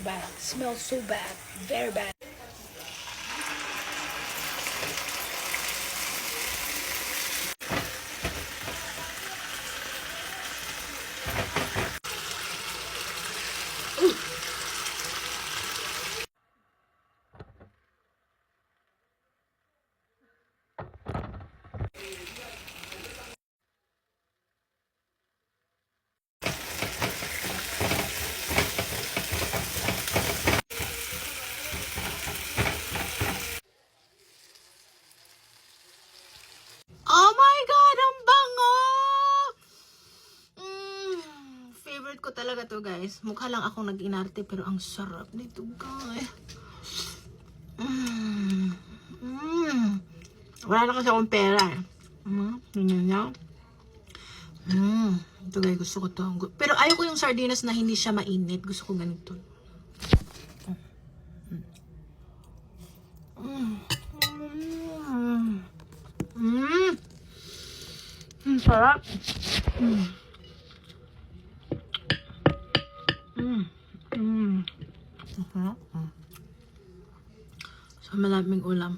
bad. Smells so bad. Very bad. Oh my God! Ang bango! Favorite ko talaga to, guys. Mukha lang akong nag-inarte, pero ang sarap nito, guys. Wala na kasi akong pera, eh. Ganyan na. Ito, guys. Gusto ko to. Pero ayoko yung sardinas na hindi siya mainit. Gusto ko ganito. Sarap. So, malaming ulam.